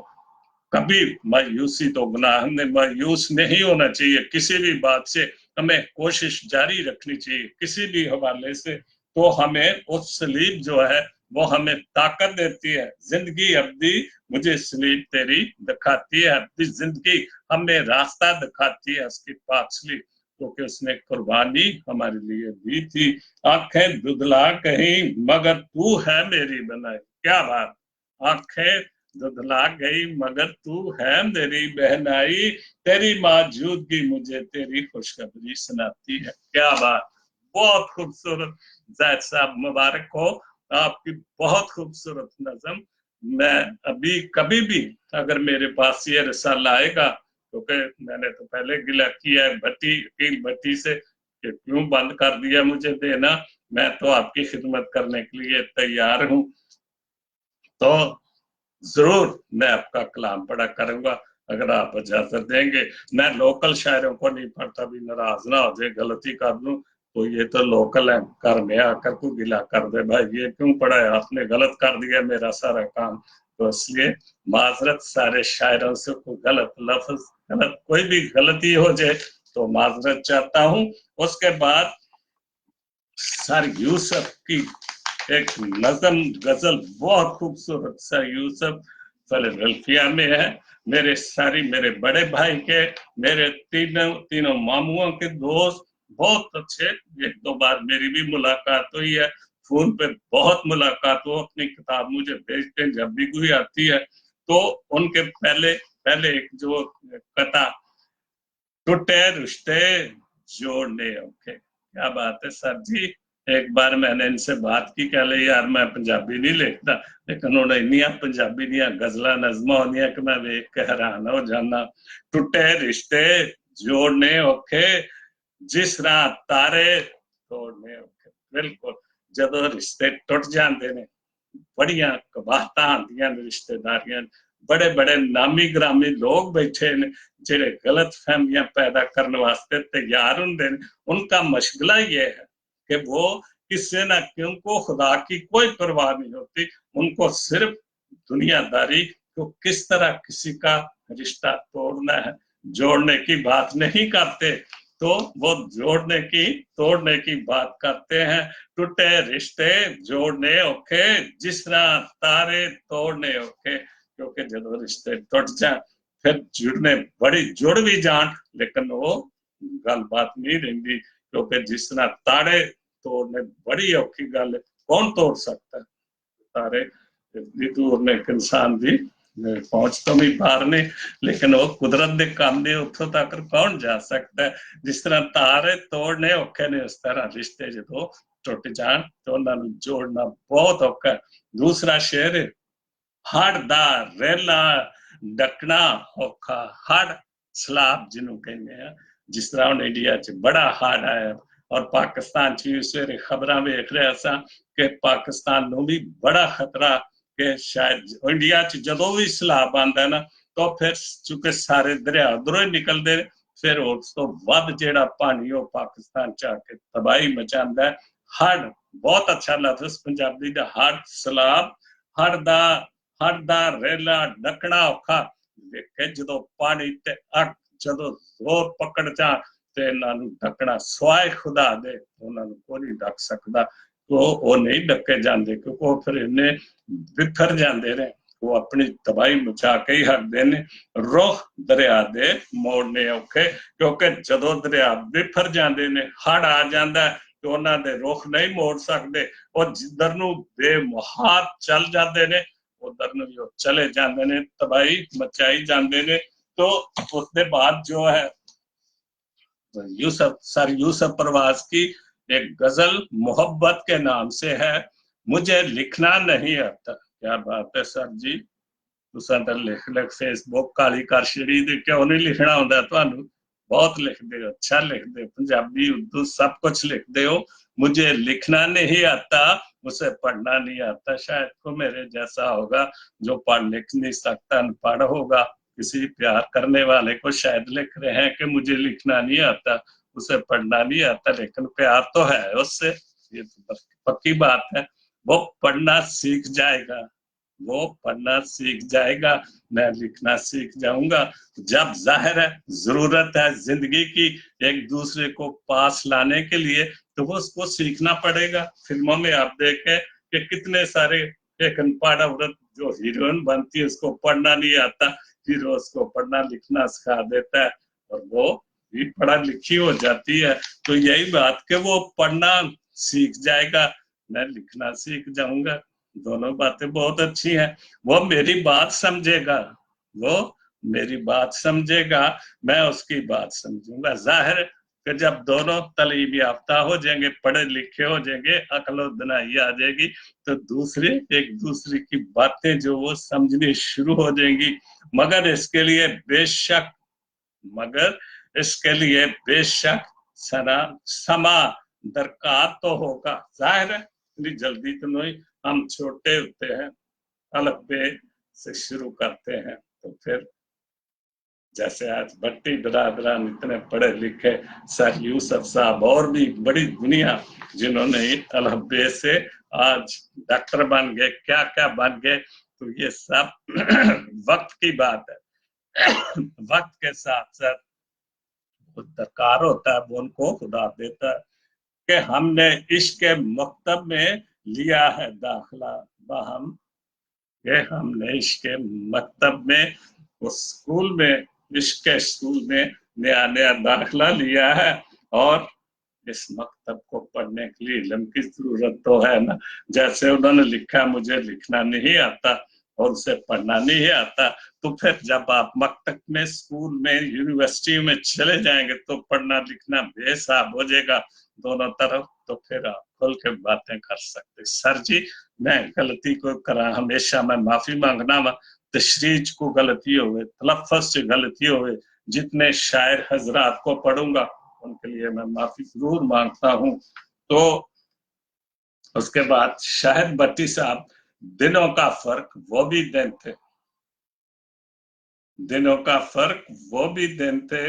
कभी मायूसी तो गुनाह, हमने मायूस नहीं होना चाहिए किसी भी बात से, हमें कोशिश जारी रखनी चाहिए किसी भी हवाले से। तो हमें उस सलीब जो है वो हमें ताकत देती है। जिंदगी अब्दी मुझे सलीब तेरी दिखाती है, अब्दी जिंदगी हमें रास्ता दिखाती है उसकी पाक सलीब, क्योंकि उसने कुर्बानी हमारे लिए दी थी। आंखें दुधला कहीं मगर तू है मेरी बनाई। क्या बात, आंखें दुधला गई मगर तू है मेरी बहनाई, तेरी मौजूदगी मुझे तेरी खुशखबरी सुनाती है। क्या बात, बहुत खूबसूरत। जायद साहब मुबारक हो, आपकी बहुत खूबसूरत नज़म। मैं अभी कभी भी अगर मेरे पास ये रिसाला आएगा, क्योंकि मैंने तो पहले गिला किया है भट्टी से कि क्यों बंद कर दिया मुझे देना, मैं तो आपकी खिदमत करने के लिए तैयार हूं। तो जरूर मैं आपका कलाम पढ़ा करूंगा अगर आप इजाजत देंगे। मैं लोकल शायरों को नहीं पढ़ता, भी नाराज ना हो जाए, गलती कर दूं तो ये तो लोकल है, घर में आकर को गिला कर दे भाई ये क्यों पढ़ा है आपने, गलत कर दिया मेरा सारा काम। तो इसलिए माजरत सारे शायरों से, कोई गलत लफ्ज, गलत कोई भी गलती हो जाए तो माजरत चाहता हूं। उसके बाद सर यूसुफ की एक नज़म गजल बहुत खूबसूरत, सर यूसुफ फिलाडेल्फिया में है, मेरे बड़े भाई के, मेरे तीनों मामुओं के दोस्त, बहुत अच्छे। एक दो बार मेरी भी मुलाकात हुई है, फोन पे बहुत मुलाकात हो, अपनी किताब मुझे भेजते हैं जब भी कोई आती है। तो उनके पहले पहले एक जो कथा, टूटे रिश्ते जोड़ने ओके, क्या बात है सर जी। एक बार मैंने इनसे बात की, कह ले यार मैं पंजाबी नहीं लिखता, लेकिन उन्हें इन्नियां पंजाबी दियां गजलां नज़मां होंदियां कि मैं वेख के हैरान हो जाना। टूटे रिश्ते जोड़ने औखे, जिस राह तारे तोड़ने औखे। बिल्कुल, जदों रिश्ते टुट जाते ने, बड़ियां कबाहतां आंदियां ने रिश्तेदारियां, बड़े बड़े नामी ग्रामी लोग बैठे ने जेड़े गलत फहमियां पैदा करने वास्ते तैयार होंगे, उनका मशगला ये है कि वो किसी ना क्यों को खुदा की कोई परवाह नहीं होती, उनको सिर्फ दुनियादारी को किस तरह किसी का रिश्ता तोड़ना है, जोड़ने की बात नहीं करते। तो वो जोड़ने की तोड़ने की बात करते हैं। टूटे रिश्ते जोड़ने औखे, जिस तरह तारे तोड़ने औखे, क्योंकि जो रिश्ते टूट जाए फिर जुड़ने बड़ी जुड़ भी जान, लेकिन वो गलबात नहीं रही, क्योंकि जिस तरह तारे तोड़ने बड़ी औखी गल, कौन तोड़ सकता है तारे, इतनी दूर ने एक इंसान दी पहुंच तो भी बाहर ने, लेकिन वो कुदरत के काम ने उतों तक कौन जा सकता है। जिस तरह तारे तोड़ने औखे ने, उस तरह रिश्ते जो टुट जान तो उन्होंने जोड़ना बहुत औखा है। दूसरा शेर, हड़ दा रेला डकना औखा, हड़ सलाब जिन्हों कहने हैं, जिस तरह हम इंडिया च बड़ा हड़ आया और पाकिस्तान च सवेरे खबर वेख रहा सा कि पाकिस्तान नूं भी बड़ा खतरा कि शायद इंडिया च जदों भी सैलाब आंदा ना तो फिर चूंकि सारे दरिया उधरों ही निकलते फिर उस तो वध जिहड़ा पानी वो पाकिस्तान च आके तबाही मचांदा है। हड़ बहुत अच्छा लफ्ज पंजाबी दा, हड़ सैलाब, हड़ दा हड़ दा रेला डकना औखा, वेखे जदों पानी ते अग जदों जोर पकड़ जा ते इन्हां नूं ढकना सवाए खुदा दे उन्हां नूं कोई नहीं ढक सकदा। तो वो नहीं ढके जाते क्योंकि वो फिर इन्ने बिखर जाते ने, वो अपनी तबाही मचा के ही हटते ने। रुख दरिया दे मोड़ने औखे, क्योंकि जदों दरिया बिफर जाते ने, हड़ आ जाता है तो उन्होंने दे रुख नहीं मोड़ सकते, और जिधर नूं बेमुहात चल जाते ने उधर नूं चले जाते ने, तबाही मचाई जाते ने। तो उसके बाद जो है यूसुफ, सर यूसुफ परवाज की एक गजल मोहब्बत के नाम से है, मुझे लिखना नहीं आता। क्या बात है सर जी, तुसां तां लिख लिख फेसबुक काली कर छड़ी ते क्यों नहीं लिखना होंदा तुहानू, बहुत लिखते हो, अच्छा लिखते हो, पंजाबी उर्दू सब कुछ लिखते हो। मुझे लिखना नहीं आता, मुझे पढ़ना नहीं आता, शायद को मेरे जैसा होगा जो पढ़ लिख नहीं सकता, अनपढ़ होगा, किसी प्यार करने वाले को शायद लिख रहे हैं कि मुझे लिखना नहीं आता, उसे पढ़ना नहीं आता, लेकिन प्यार तो है उससे, ये तो पक्की बात है। वो पढ़ना सीख जाएगा, वो पढ़ना सीख जाएगा, मैं लिखना सीख जाऊंगा। जब जाहिर है जरूरत है जिंदगी की एक दूसरे को पास लाने के लिए, तो वो उसको सीखना पड़ेगा। फिल्मों में आप देखें कि कितने सारे एक अनपढ़ औरत जो हीरोइन बनती है उसको पढ़ना नहीं आता, हीरो उसको पढ़ना लिखना सिखा देता है और वो भी पढ़ा लिखी हो जाती है। तो यही बात कि वो पढ़ना सीख जाएगा, मैं लिखना सीख जाऊंगा। दोनों बातें बहुत अच्छी हैं। वो मेरी बात समझेगा, वो मेरी बात समझेगा, मैं उसकी बात समझूंगा। जाहिर है कि जब दोनों तालीम याफ्ता हो जाएंगे, पढ़े लिखे हो जाएंगे, अक्ल दनाई आ जाएगी, तो दूसरे एक दूसरे की बातें जो वो समझनी शुरू हो जाएंगी। मगर इसके लिए बेशक मगर इसके लिए बेशक समा दरकार तो होगा। जाहिर है इतनी जल्दी तो नहीं, हम छोटे होते हैं, अलफबे से शुरू करते हैं, तो फिर जैसे आज भट्टी बरादरान इतने पढ़े लिखे, सर यूसुफ साहब और भी बड़ी दुनिया जिन्होंने अलफबे से आज डॉक्टर बन गए, क्या क्या बन गए, तो ये सब वक्त की बात है। वक्त के साथ साथ दरकार होता है, वो उनको खुदा देता है कि हमने इश्क मकतब में लिया है दाखिला बाहम, ये हमने इश्क मकतब में, उस स्कूल में, इश्क स्कूल में नया नया दाखिला लिया है। और इस मकतब को पढ़ने के लिए इल्म की जरूरत तो है ना। जैसे उन्होंने लिखा, मुझे लिखना नहीं आता और उसे पढ़ना नहीं आता, तो फिर जब आप मकतब में, स्कूल में, यूनिवर्सिटी में चले जाएंगे तो पढ़ना लिखना बेहिसाब हो जाएगा दोनों तरफ, तो फिर आप खुल के बातें कर सकते। सर जी मैं गलती को करा, हमेशा मैं माफी मांगना वा, तशरीज को गलती हो गई, तलफ़्फ़ुज़ से गलती हो गई, जितने शायर हजरात को पढ़ूंगा उनके लिए मैं माफी जरूर मांगता हूँ। तो उसके बाद शाहिद भट्टी साहब, दिनों का फर्क वो भी दिन थे, दिनों का फर्क वो भी दिन थे,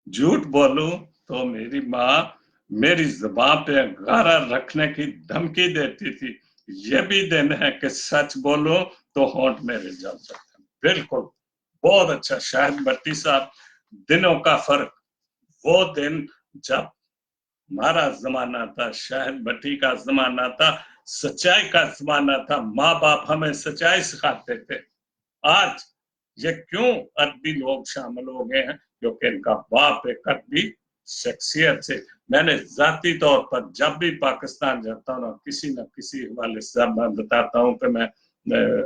झूठ बोलूं तो मेरी माँ मेरी जुबान पे गारा रखने की धमकी देती थी, ये भी दिन है कि सच बोलो तो होंठ मेरे जल सकते हैं। बिल्कुल, बहुत अच्छा शाहिद भट्टी साहब, दिनों का फर्क वो दिन जब हमारा जमाना था, शाहिद भट्टी का जमाना था, सच्चाई का जमाना था, माँ बाप हमें सच्चाई सिखाते थे। आज ये क्यों अरबी लोग शामिल हो गए हैं, क्योंकि इनका बाप एक अरबी शख्सियत से। मैंने जाती तौर पर जब भी पाकिस्तान जाता हूँ ना किसी हवाले से मैं बताता हूँ कि मैं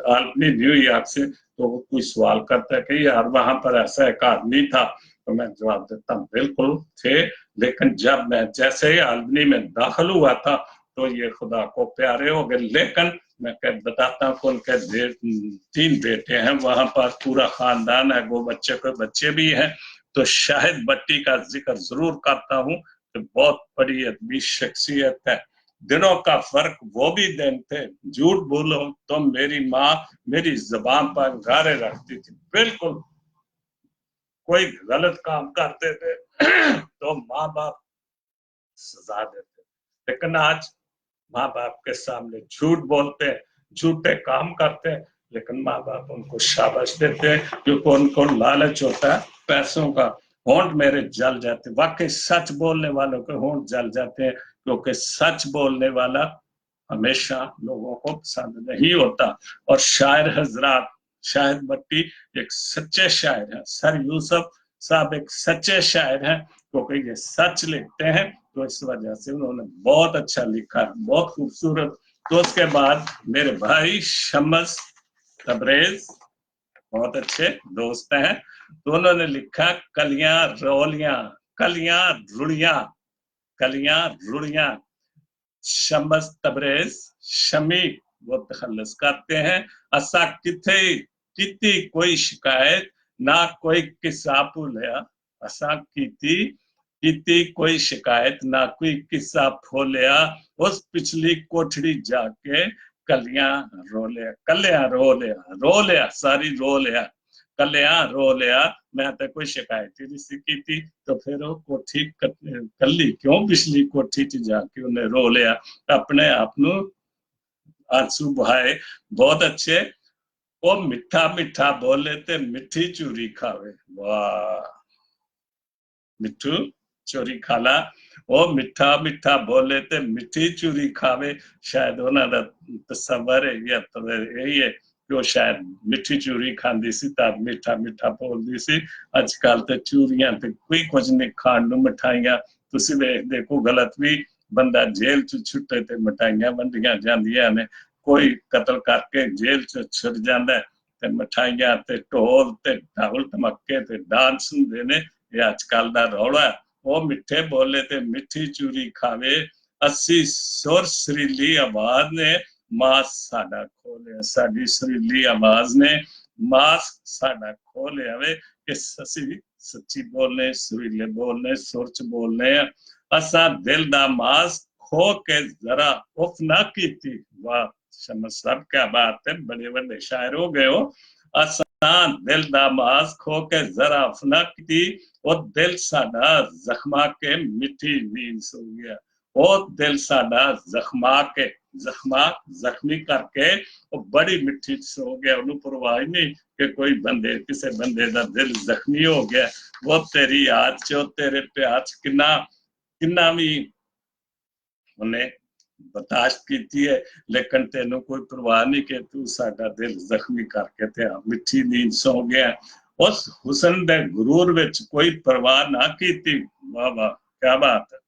आलमी न्यूयॉर्क से, तो वो कोई सवाल करता है कि यार वहां पर ऐसा एक आदमी था, तो मैं जवाब देता हूँ बिल्कुल थे, लेकिन जब मैं जैसे ही आलमी में दाखिल हुआ था तो ये खुदा को प्यारे हो गए। लेकिन मैं बताता हूँ कि उनके 3 बेटे हैं, वहां पर पूरा खानदान है, वो बच्चे के बच्चे भी हैं। तो शाहिद भट्टी का जिक्र जरूर करता हूँ कि बहुत बड़ी अदबी शख्सियत है। दिनों का फर्क वो भी दिन थे, झूठ बोलो तो मेरी माँ मेरी जबान पर गारे रखती थी। बिल्कुल, कोई गलत काम करते थे तो माँ बाप सजा देते, लेकिन आज माँ बाप के सामने झूठ बोलते हैं, झूठे काम करते हैं, लेकिन माँ बाप उनको शाबाश देते हैं, क्योंकि उनको लालच होता है पैसों का। होंठ मेरे जल जाते, वाकई सच बोलने वालों के होंठ जल जाते हैं, क्योंकि सच बोलने वाला हमेशा लोगों को पसंद नहीं होता। और शायर हजरात, शाहिद भट्टी एक सच्चे शायर हैं, सर यूसुफ साहब एक सच्चे शायर हैं, क्योंकि ये सच लिखते हैं, तो इस वजह से उन्होंने बहुत अच्छा लिखा है, बहुत खूबसूरत। तो उसके बाद मेरे भाई शम्स तबरेज बहुत अच्छे दोस्त हैं, तो उन्होंने लिखा कलियां रोलियां, कलियां रुड़ियां, कलियां रुड़ियां। शम्स तबरेज शमी वो तखल्लुस करते हैं, असा किथे किती कोई शिकायत ना कोई किस्सा भूलिया, असा किती कोई शिकायत ना कोई किस्सा भूलिया, उस पिछली कोठड़ी जाके कलियां रो लिया, कलियां रो लिया सारी रो लिया, कलियां रो लिया, मैं तो कोई शिकायत ही नहीं की थी, तो फिर वो कोठी कली क्यों पिछली कोठी च जाके उन्हें रो लिया, अपने आप ਨੂੰ आंसू बहाए। बहुत अच्छे। वो मिठा मिठा बोले ते मिठी चूरी खावे, वाह, मिठू चोरी खाला, वो मिठा मिठा बोले ते मिठी चूरी खावे। शायद उन्होंने तस्वर है या तो यही है कि वो शायद मिठी चूरी खाती सी तब मिठा मिठा बोलती सी। अजकल तो चूरियां तो कोई कुछ नहीं खाण ਨੂੰ मिठाइयां ਤੁਸੀਂ ਵੇਖਦੇ को गलत भी ਬੰਦਾ ਜੇਲ੍ਹ ਚ ਛੁੱਟੇ ਤੇ ਮਠਾਈਆਂ ਵੰਡੀਆਂ ਜਾਂਦੀਆਂ ਨੇ, ਕੋਈ ਕਤਲ ਕਰਕੇ ਜੇਲ੍ਹ ਚ ਛੁੱਟ ਜਾਂਦਾ ਤੇ ਮਠਾਈਆਂ ਤੇ ਢੋਲ ਤੇ ਢੋਲ ਧਮੱਕੇ ਤੇ ਡਾਂਸ ਹੁੰਦੇ ਨੇ। ਇਹ ਅੱਜ ਕੱਲ ਦਾ ਰੌਲਾ। ਉਹ ਮਿੱਠੇ ਬੋਲੇ ਤੇ ਮਿੱਠੀ ਚੂਰੀ ਖਾਵੇ, 80 ਸੁਰ ਸੁਰੀਲੀ ਆਵਾਜ਼ ਨੇ ਮਾਸ ਸਾਡਾ ਖੋਲਿਆ, ਸਾਡੀ ਸੁਰੀਲੀ ਆਵਾਜ਼ ਨੇ ਮਾਸ ਸਾਡਾ ਖੋਲਿਆ ਵੇ ਕਿ ਅਸੀਂ ਸੱਚੀ ਬੋਲਨੇ, ਸੁਰੀਲੇ ਬੋਲਨੇ, ਸੁਰ ਚ ਬੋਲਨੇ ਆ। ਅਸਾਂ ਦਿਲ ਦਾ ਮਾਸ ਖੋ ਕੇ ਜ਼ਰਾ ਉਫ ਨਾ ਕੀਤੀ। ਵਾਹ शमस साहब, क्या बात है, बड़े बड़े शायर हो गए हो। असान दिल दा मास खो के जरा अफना की, और दिल साडा जख्मा के मिठी नींद सो गया। और दिल साडा जख्मा के जख्मी करके वो बड़ी मिठी सो गया। उन्होंने परवाह नहीं कि कोई बंदे किसी बंदे दा दिल जख्मी हो गया। वो तेरी याद च तेरे प्यार च किन्ना भी उन्हें बर्दाश्त की है, लेकिन तेनों कोई परवाह नहीं कि तू साडा दिल जख्मी करके ते मिठी नींद सो गया। उस हुसन दे गुरूर विच कोई परवाह ना की। वाह वाह, क्या बात है।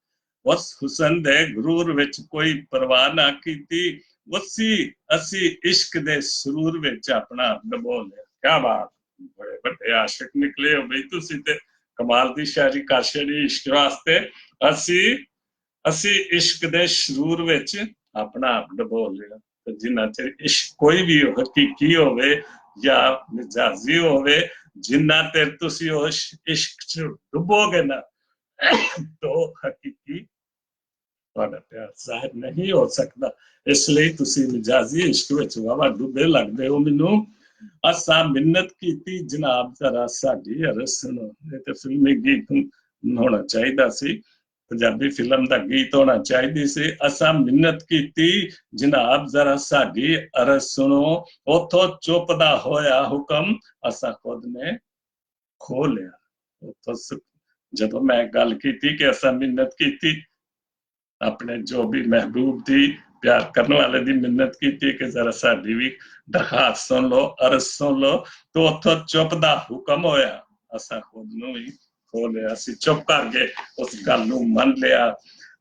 उस हुसन दे गुरूर विच कोई परवाह ना की, उसी असी इश्क दे सुरूर विच अपना डबो लिया। क्या बात, बड़े बड़े आशिक निकले हो बई तुसी ते, कमाल दी शायरी कर छड़ी इश्क वास्ते। असी इश्क दे शरूर विच अपना आप डबो लिया। तो जिन्ना चਿਰ इश्क कोई भी हो, हकीकी होवे या मिजाजी होवे, जिन्ना चਿਰ तुसी उस इश्क च डुबोगे ना तो हकीकी तुहाडा प्यार जाहिर नहीं हो सकता। इसलिए तुसी मिजाजी इश्क विच वावा डुबे लगदे हो मैनू। असां मिन्नत कीती जनाब जरा साडी अरज सुनो। ये तो फिल्मी गीत होना चाहिदा सी, पंजाबी फिल्म का गीत होना चाहिए सी। असा मिन्नत की जनाब जरा साडी अरज सुनो, उथों चुपदा होया हुक्म असा खुद ने खो लिया। उथों जब मैं गल की कि असा मिन्नत की अपने जो भी महबूब थी, प्यार करने वाले की मिन्नत की कि जरा साडी भी दरखास्त सुन लो, अरज सुन लो, तो उथों चुपदा हुक्म होया असा खुद नूं ही खो लिया। असी चुप कर गए, उस गल नूं मन लिया।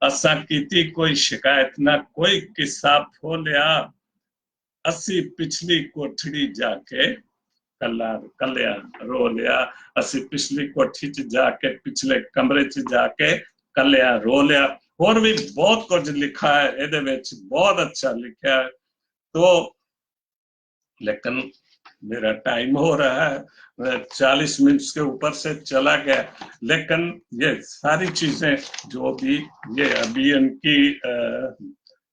असा कीती कोई शिकायत ना कोई किस्सा फोलिया, असी पिछली कोठड़ी जाके कलिया रो लिया। असी पिछली कोठी च जाके पिछले कमरे च जाके कलिया रो लिया। और भी बहुत कुछ लिखा है ਇਹਦੇ ਵਿੱਚ, बहुत अच्छा लिखा है। तो लेकिन मेरा टाइम हो रहा है, 40 मिनट के ऊपर से चला गया। लेकिन ये सारी चीजें जो भी ये अभी इनकी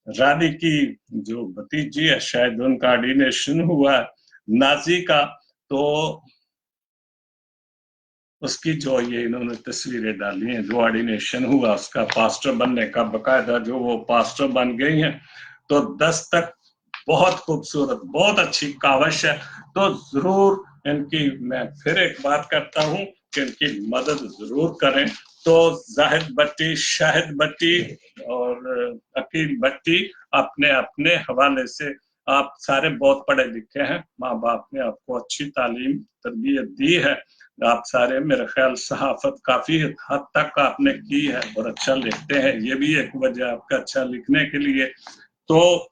रानी की जो भतीजी है, शायद उनका ऑर्डिनेशन हुआ नाजी का, तो उसकी जो ये इन्होंने तस्वीरें डाली हैं, जो ऑर्डिनेशन हुआ उसका पास्टर बनने का, बकायदा जो वो पास्टर बन गई हैं। तो 10 तक बहुत खूबसूरत, बहुत अच्छी कावश है। तो जरूर इनकी मैं फिर एक बात करता हूँ कि इनकी मदद जरूर करें। तो जाहिद भट्टी, शाहिद भट्टी और अकील भट्टी अपने अपने हवाले से, आप सारे बहुत पढ़े लिखे हैं, माँ बाप ने आपको अच्छी तालीम तरबियत दी है, आप सारे मेरे ख्याल सहाफत काफी हद तक आपने की है और अच्छा लिखते हैं, ये भी एक वजह आपका अच्छा लिखने के लिए। तो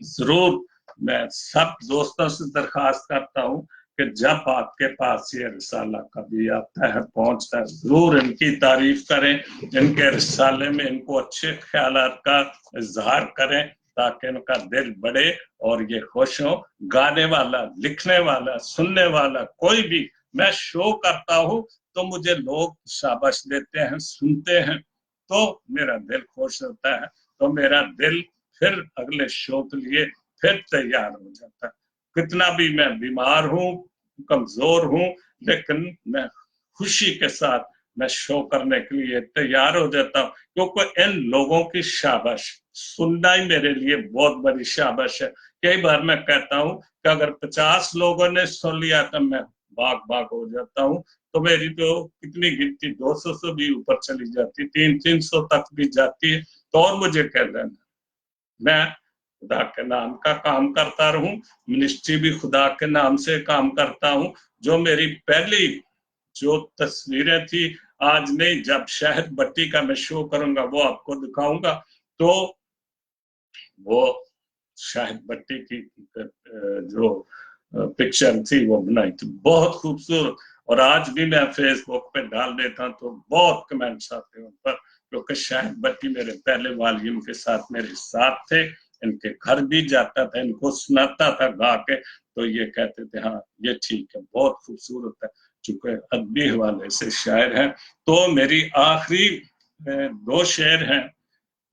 जरूर मैं सब दोस्तों से दरखास्त करता हूँ कि जब आपके पास ये रिसाला कभी आता है, पहुंचता है, जरूर इनकी तारीफ करें, इनके रिसाले में इनको अच्छे ख्यालात का इजहार करें ताकि इनका दिल बढ़े और ये खुश हो। गाने वाला, लिखने वाला, सुनने वाला कोई भी, मैं शो करता हूँ तो मुझे लोग शाबाश देते हैं, सुनते हैं, तो मेरा दिल खुश होता है। तो मेरा दिल फिर अगले शो के लिए फिर तैयार हो जाता है। कितना भी मैं बीमार हूँ, कमजोर हूँ, लेकिन मैं खुशी के साथ मैं शो करने के लिए तैयार हो जाता हूँ, क्योंकि इन लोगों की शाबाश सुनना ही मेरे लिए बहुत बड़ी शाबाश है। कई बार मैं कहता हूँ कि अगर 50 लोगों ने सुन लिया तो मैं बाग हो जाता हूँ। तो मेरी तो कितनी गिनती 200 से भी ऊपर चली जाती, 300 तक भी जाती है। तो और मुझे कह देना, मैं खुदा के नाम का काम करता रहूं, मिनिस्ट्री भी खुदा के नाम से काम करता हूं। जो मेरी पहली जो तस्वीरें थी आज नहीं, जब शहद भट्टी का मैं शो करूंगा वो आपको दिखाऊंगा। तो वो शहद भट्टी की जो पिक्चर थी वो बनाई थी, बहुत खूबसूरत। और आज भी मैं फेसबुक पे डाल देता हूँ तो बहुत कमेंट्स आते हैं उन पर, क्योंकि शहद भट्टी मेरे पहले वालिम के साथ मेरे साथ थे, इनके घर भी जाता था, इनको सुनाता था गा के, तो ये कहते थे हाँ ये ठीक है, बहुत खूबसूरत है, चूंकि अदबी हवाले से शायर हैं। तो मेरी आखिरी 2 शेर हैं।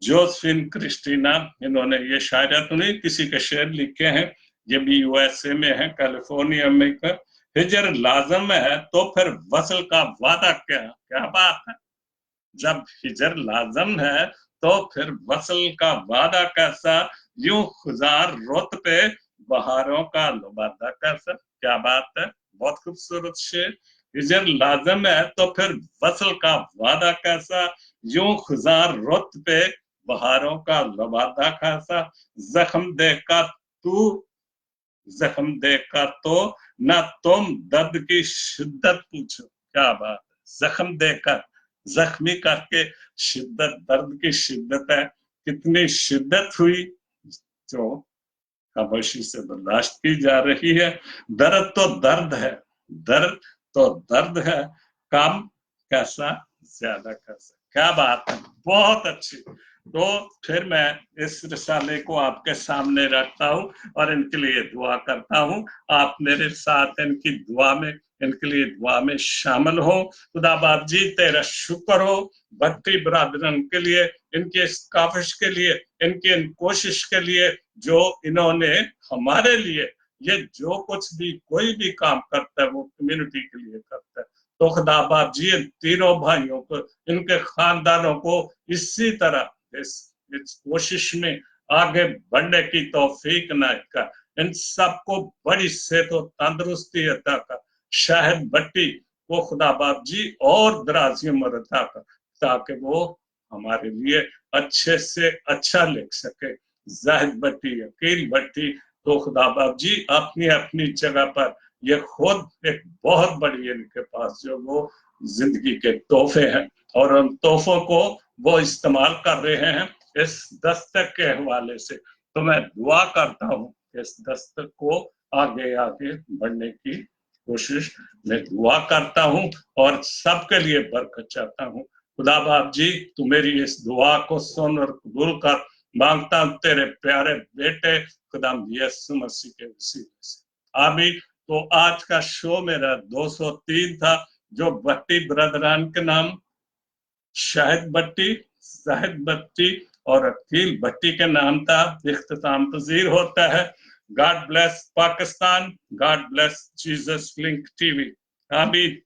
जोसेफिन क्रिस्टीना, इन्होंने ये शायरा तो नहीं, किसी के शेर लिखे हैं, ये भी यूएसए में है, कैलिफोर्निया में का। हिजर लाजम है तो फिर वसल का वादा क्या, क्या बात है। जब हिजर लाजम है तो फिर वसल का वादा कैसा, यूं खुजार रुत पे बहारों का लुबादा कैसा, क्या बात है, बहुत खूबसूरत शेर। हिजर लाजम है तो फिर वसल का वादा कैसा, यूं खुजार रुत पे बहारों का लबादा कैसा। जख्म देकर तू, जख्म देकर तो ना तुम दर्द की शिद्दत पूछो, क्या बात है। जख्म देकर, जख्मी करके, शिद्दत, दर्द की शिद्दत है, कितनी शिद्दत हुई जो खामोशी से बर्दाश्त की जा रही है। दर्द तो दर्द है, दर्द तो दर्द है, काम कैसा ज्यादा कैसा, क्या बात है, बहुत अच्छी। तो फिर मैं इस रिसाले को आपके सामने रखता हूँ और इनके लिए दुआ करता हूँ। आप मेरे साथ इनकी दुआ में, इनके लिए दुआ में शामिल हो। खुदा बाप जी तेरा शुक्र हो भट्टी बरादरन के लिए, इनके इस काविश के लिए, इनकी इन कोशिश के लिए जो इन्होंने हमारे लिए, ये जो कुछ भी कोई भी काम करता है वो कम्युनिटी के लिए करता है। तो खुदा बाप जी इन तीनों भाइयों को, इनके खानदानों को इसी तरह इस कोशिश में आगे बढ़ने की तौफीक इनायत कर। इन सबको बड़ी सेहत और तंदुरुस्ती अता कर। शहद भट्टी को खुदा बाप जी और दराजी उम्र अता कर, ताकि वो हमारे लिए अच्छे से अच्छा लिख सके। जाहिद भट्टी, अकील भट्टी, तो खुदा बाप जी अपनी अपनी जगह पर ये खुद एक बहुत बड़ी इनके पास जो वो जिंदगी के तोहफे हैं, और उन तोहफों को वो इस्तेमाल कर रहे हैं इस दस्तक के हवाले से। तो मैं दुआ करता हूँ इस दस्तक को आगे आगे बढ़ने की कोशिश में दुआ करता हूँ और सबके लिए बरकत चाहता हूँ। खुदा बाप जी तू मेरी इस दुआ को सुन और कबूल कर, मांगता हूँ तेरे प्यारे बेटे खुदा यीशु मसीह के वसीले से, आमीन। तो आज का शो मेरा 203 था, जो भट्टी ब्रदरान के नाम शाहिद भट्टी, शाहिद भट्टी और अकील भट्टी के नाम था, इख्तिताम पजीर होता है। God bless Pakistan, God bless Jesus link TV, आमीन।